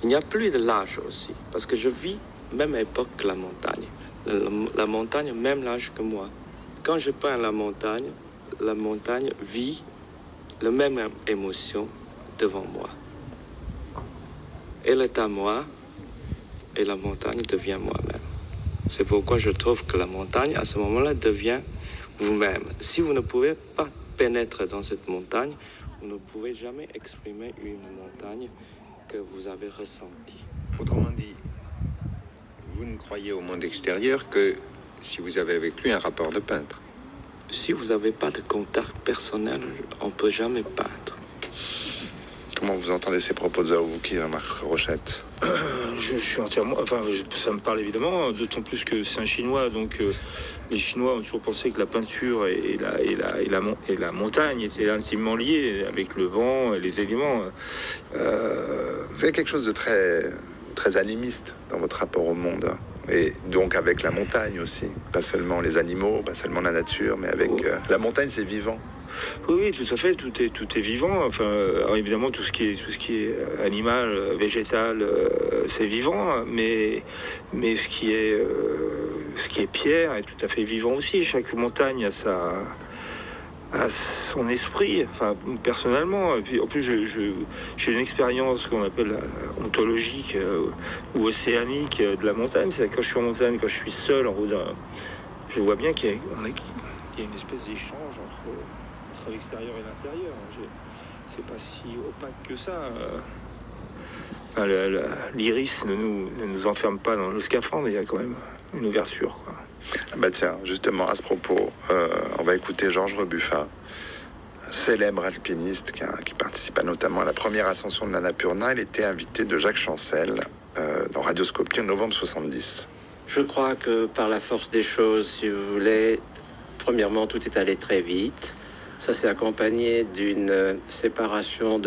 Il n'y a plus de l'âge aussi, parce que je vis même époque que la montagne. La montagne, même l'âge que moi. Quand je peins la montagne vit la même émotion devant moi. Elle est à moi et la montagne devient moi-même. C'est pourquoi je trouve que la montagne, à ce moment-là, devient vous-même. Si vous ne pouvez pas pénétrer dans cette montagne, vous ne pouvez jamais exprimer une montagne que vous avez ressentie. Autrement dit, vous ne croyez au monde extérieur que si vous avez avec lui un rapport de peintre. Si vous n'avez pas de contact personnel, on ne peut jamais peindre. Comment vous entendez ces propos de Zhao Wuqi, Jean-Marc Rochette? Je suis entièrement... Enfin, ça me parle évidemment, d'autant plus que c'est un Chinois, donc les Chinois ont toujours pensé que la peinture et la montagne étaient intimement liées avec le vent et les éléments. C'est quelque chose de très, très animiste dans votre rapport au monde. Et donc avec la montagne aussi. Pas seulement les animaux, pas seulement la nature, mais avec... la montagne, c'est vivant. Oui, tout à fait, tout est vivant. Enfin, alors évidemment, tout ce qui est animal, végétal, c'est vivant, mais ce qui est pierre est tout à fait vivant aussi. Chaque montagne a son esprit, enfin personnellement. Et puis en plus, j'ai une expérience qu'on appelle ontologique ou océanique de la montagne. C'est quand je suis en montagne, quand je suis seul en haut je vois bien qu'il y a une espèce d'échange entre l'extérieur et l'intérieur. C'est pas si opaque que ça. Enfin, l'iris ne nous enferme pas dans le scaphandre, il y a quand même une ouverture, quoi. Bah tiens, justement, à ce propos, on va écouter Georges Rebuffat, célèbre alpiniste qui participa notamment à la première ascension de l'Annapurna. Il était invité de Jacques Chancel dans Radioscopie en novembre 70. Je crois que par la force des choses, si vous voulez, premièrement, tout est allé très vite. Ça s'est accompagné d'une séparation